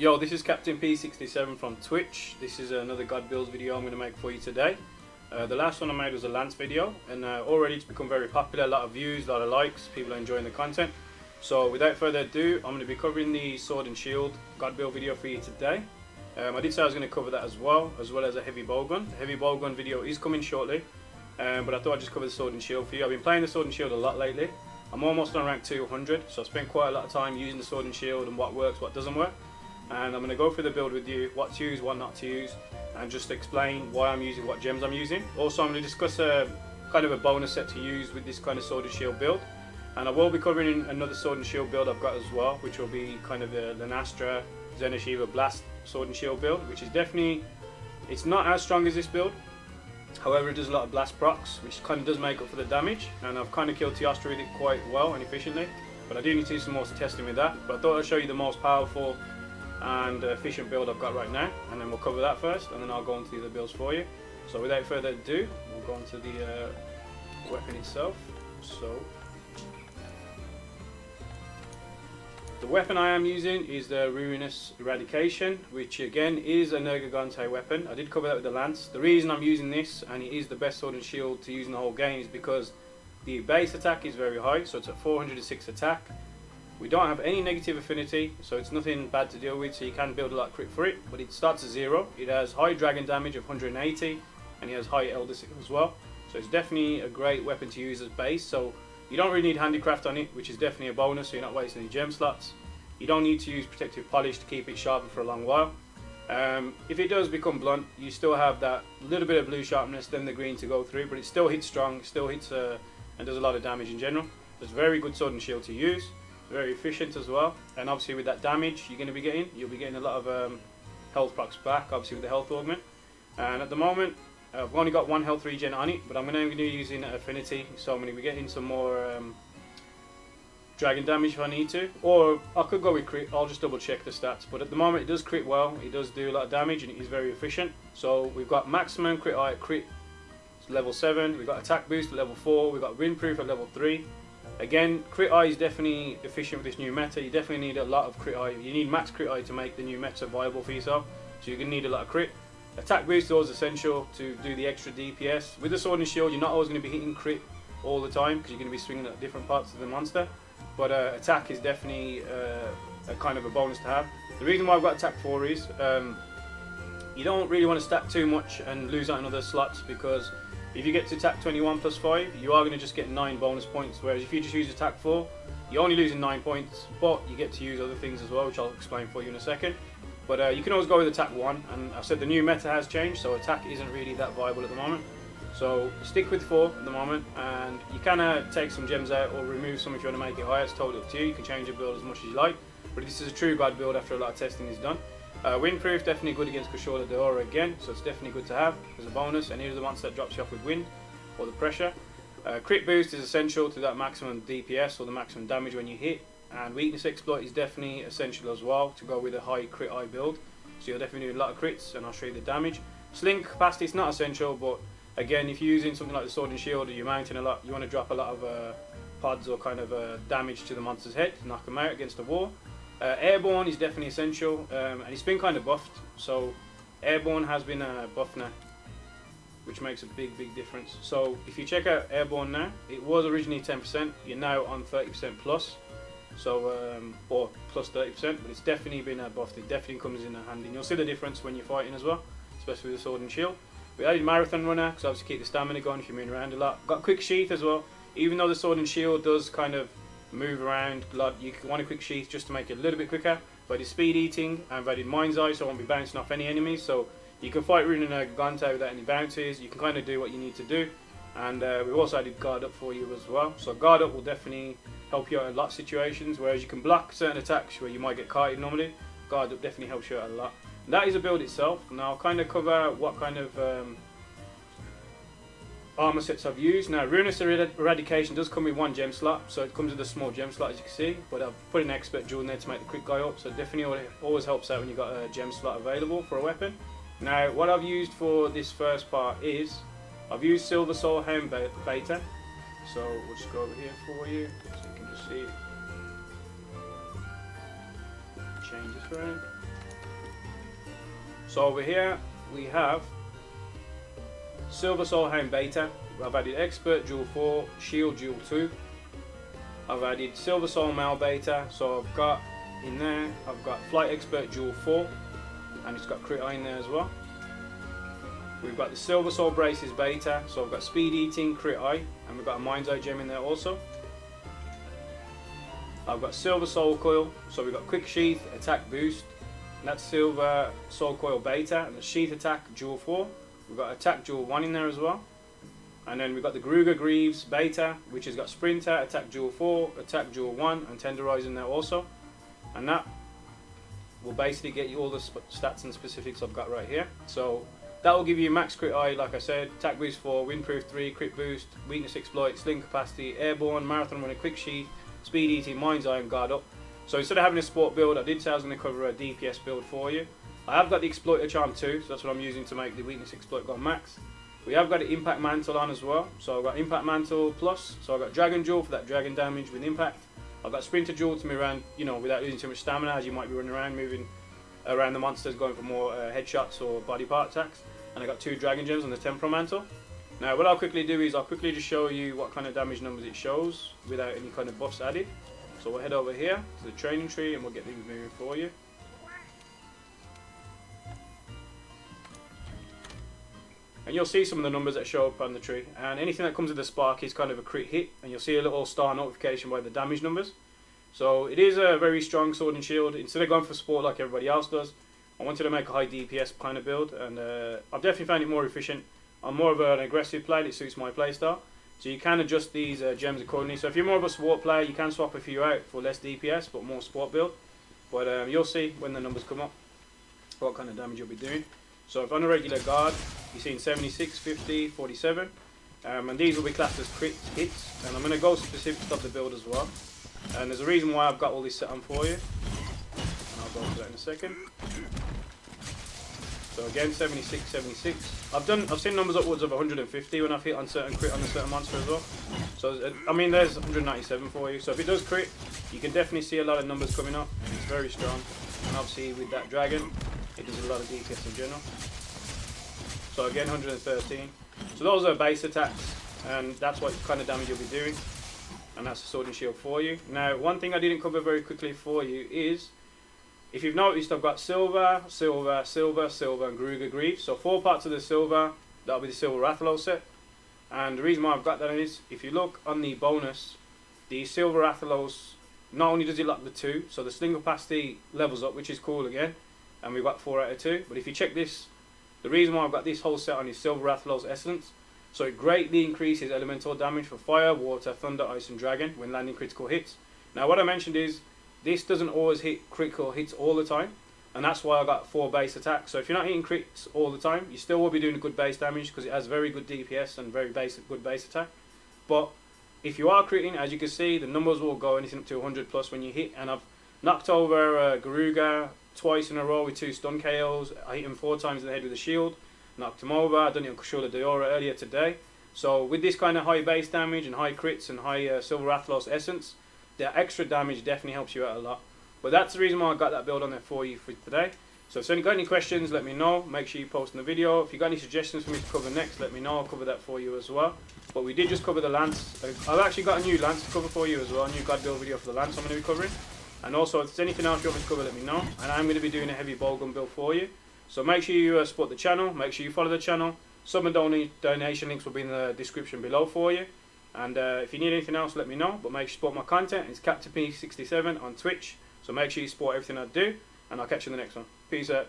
Yo, this is CaptainP67 from Twitch. This is another God Builds video I'm going to make for you today. The last one I made was a Lance video, and already it's become very popular, a lot of views, a lot of likes, people are enjoying the content. So without further ado, I'm going to be covering the Sword and Shield God Build video for you today. I did say I was going to cover that as well as a heavy bowgun. The heavy bowgun video is coming shortly, but I thought I'd just cover the Sword and Shield for you. I've been playing the Sword and Shield a lot lately. I'm almost on rank 200, so I spent quite a lot of time using the Sword and Shield and what works, what doesn't work. And I'm going to go through the build with you, what to use, what not to use, and just explain why I'm using what gems I'm using. Also, I'm going to discuss a kind of a bonus set to use with this kind of Sword and Shield build. And I will be covering another Sword and Shield build I've got as well, which will be kind of the Lanastra Zenashiva Blast Sword and Shield build, which is definitely, it's not as strong as this build. However, it does a lot of blast procs, which kind of does make up for the damage. And I've kind of killed Teostra with it quite well and efficiently. But I do need to do some more testing with that. But I thought I'd show you the most powerful and efficient build I've got right now, and then we'll cover that first, and then I'll go into the other builds for you. So without further ado, we'll go into the weapon itself. So the weapon I am using is the Ruinous Eradication, which again is a Nergigante weapon. I did cover that with the Lance. The reason I'm using this, and it is the best Sword and Shield to use in the whole game, is because the base attack is very high, so it's at 406 attack. We don't have any negative affinity, so it's nothing bad to deal with, so you can build a lot of crit for it, but it starts at 0. It has high dragon damage of 180, and it has high Elder Sickle as well, so it's definitely a great weapon to use as base. So you don't really need handicraft on it, which is definitely a bonus, so you're not wasting any gem slots. You don't need to use protective polish to keep it sharpened for a long while. If it does become blunt, you still have that little bit of blue sharpness, then the green to go through, but it still hits strong, it still hits and does a lot of damage in general. It's very good Sword and Shield to use. Very efficient as well, and obviously with that damage you're going to be getting, you'll be getting a lot of health procs back, obviously with the health augment. And at the moment I've only got 1 health regen on it, but I'm going to be using affinity, so I'm going to be getting some more dragon damage if I need to, or I could go with crit. I'll just double check the stats, but at the moment it does crit well, it does do a lot of damage, and it is very efficient. So we've got maximum crit eye at crit level 7, we've got attack boost at level 4, we've got windproof at level 3. Again, crit eye is definitely efficient with this new meta. You definitely need a lot of crit eye. You need max crit eye to make the new meta viable for yourself, so you're going to need a lot of crit. Attack boost is always essential to do the extra DPS. With the Sword and Shield, you're not always going to be hitting crit all the time, because you're going to be swinging at different parts of the monster. But attack is definitely a kind of a bonus to have. The reason why I've got attack 4 is you don't really want to stack too much and lose out on other slots, because if you get to attack 21 plus 5, you are going to just get 9 bonus points, whereas if you just use attack 4, you're only losing 9 points, but you get to use other things as well, which I'll explain for you in a second. But you can always go with attack 1, and I said the new meta has changed, so attack isn't really that viable at the moment. So stick with 4 at the moment, and you can take some gems out or remove some if you want to make it higher. It's totally up to you. You can change your build as much as you like, but this is a true God build after a lot of testing is done. Windproof, definitely good against Kushola Deora again, so it's definitely good to have as a bonus. Any of the monster that drops you off with wind or the pressure. Crit boost is essential to that maximum DPS or the maximum damage when you hit, and weakness exploit is definitely essential as well to go with a high crit eye build. So you'll definitely do a lot of crits, and I'll show you the damage. Slink capacity is not essential, but again, if you're using something like the Sword and Shield or you're mounting a lot, you want to drop a lot of pods or kind of damage to the monster's head to knock them out against the wall. Airborne is definitely essential, and it's been kind of buffed, so Airborne has been buffed now, which makes a big difference. So if you check out Airborne now, it was originally 10%, you're now on 30% plus, so or plus 30%, but it's definitely been buffed. It definitely comes in handy, and you'll see the difference when you're fighting as well, especially with the Sword and Shield. We added Marathon Runner, because obviously keep the stamina going if you're moving around a lot. Got Quick Sheath as well, even though the Sword and Shield does kind of move around a lot, you want a Quick Sheath just to make it a little bit quicker. But it's speed eating, and I did Mind's Eye, so I won't be bouncing off any enemies, so you can fight Rune and Gigante without any bounces. You can kind of do what you need to do, and we've also added Guard Up for you as well. So Guard Up will definitely help you out in a lot of situations, whereas you can block certain attacks where you might get kited normally. Guard Up definitely helps you out a lot. And that is a build itself. Now I'll kind of cover what kind of armor sets I've used. Now Ruinous Eradication does come with 1 gem slot, so it comes with a small gem slot as you can see, but I've put an Expert Jewel in there to make the crit guy up, so it definitely always helps out when you've got a gem slot available for a weapon. Now what I've used for this first part is, I've used Silver Soul Helm Beta, so we'll just go over here for you, so you can just see it. Change this around. So over here we have Silver Soul Hound Beta. I've added Expert Dual 4, Shield Dual 2. I've added Silver Soul Male Beta, so I've got in there, I've got Flight Expert Dual 4, and it's got Crit Eye in there as well. We've got the Silver Soul Braces Beta, so I've got Speed Eating, Crit Eye, and we've got a Mind's Eye gem in there also. I've got Silver Soul Coil, so we've got Quick Sheath, Attack Boost, and that's Silver Soul Coil Beta, and the Sheath Attack Dual 4. We've got Attack Dual 1 in there as well. And then we've got the Gruger Greaves Beta, which has got Sprinter, Attack Dual 4, Attack Dual 1, and Tenderize in there also. And that will basically get you all the stats and specifics I've got right here. So that will give you max Crit Eye, like I said, Attack Boost 4, Windproof 3, Crit Boost, Weakness Exploit, Sling Capacity, Airborne, Marathon Runner, Quick Sheath, Speed Eating, Mind's Eye, and Guard Up. So instead of having a sport build, I did say I was going to cover a DPS build for you. I have got the Exploiter Charm too, so that's what I'm using to make the Weakness Exploit go max. We have got the Impact Mantle on as well, so I've got Impact Mantle Plus, so I've got Dragon Jewel for that dragon damage with impact. I've got Sprinter Jewel to move around, you know, without losing too much stamina, as you might be running around, moving around the monsters, going for more headshots or body part attacks. And I've got 2 Dragon Gems on the Temporal Mantle. Now what I'll quickly do is I'll quickly just show you what kind of damage numbers it shows without any kind of buffs added. So we'll head over here to the training tree and we'll get things moving for you. And you'll see some of the numbers that show up on the tree, and anything that comes with the spark is kind of a crit hit, and you'll see a little star notification by the damage numbers. So it is a very strong sword and shield. Instead of going for sport like everybody else does, I wanted to make a high DPS kind of build, and I've definitely found it more efficient. I'm more of an aggressive player, it suits my playstyle. So you can adjust these gems accordingly. So if you're more of a sport player, you can swap a few out for less DPS but more sport build. But you'll see when the numbers come up what kind of damage you'll be doing. So if on a regular guard, you're seeing 76, 50, 47, and these will be classed as crit hits. And I'm going to go specifics of the build as well. And there's a reason why I've got all this set on for you. And I'll go into that in a second. So again, 76, 76. I've seen numbers upwards of 150 when I've hit on certain crit on a certain monster as well. So I mean, there's 197 for you. So if it does crit, you can definitely see a lot of numbers coming up. It's very strong. And obviously with that dragon, it does a lot of DPS in general. So again, 113. So those are base attacks, and that's what kind of damage you'll be doing. And that's the sword and shield for you. Now, one thing I didn't cover very quickly for you is, if you've noticed, I've got silver, silver, silver, silver, and Gruger Greaves. So 4 parts of the silver, that'll be the silver Rathalos set. And the reason why I've got that is, if you look on the bonus, the silver Rathalos, not only does it lock the 2, so the sling capacity levels up, which is cool again, and we've got 4 out of 2. But if you check this, the reason why I've got this whole set on is silver Rathalos Essence. So it greatly increases elemental damage for fire, water, thunder, ice, and dragon when landing critical hits. Now what I mentioned is, this doesn't always hit critical hits all the time, and that's why I got 4 base attacks. So if you're not hitting crits all the time, you still will be doing good base damage because it has very good DPS and very good base attack. But if you are critting, as you can see, the numbers will go anything up to 100 plus when you hit. And I've knocked over Garuga twice in a row with 2 stun KOs. I hit him 4 times in the head with a shield, knocked him over. I done it on Kushula Diora earlier today. So with this kind of high base damage and high crits and high Silver Rathalos Essence, the extra damage definitely helps you out a lot. But that's the reason why I got that build on there for you for today. So if you've got any questions, let me know. Make sure you post in the video. If you've got any suggestions for me to cover next, let me know. I'll cover that for you as well. But we did just cover the Lance. I've actually got a new Lance to cover for you as well. A new God build video for the Lance I'm going to be covering. And also, if there's anything else you want me to cover, let me know. And I'm going to be doing a heavy bowgun build for you. So make sure you support the channel. Make sure you follow the channel. Some of the donation links will be in the description below for you. And if you need anything else, let me know. But make sure you support my content. It's CaptainP67 on Twitch. So make sure you support everything I do. And I'll catch you in the next one. Peace out.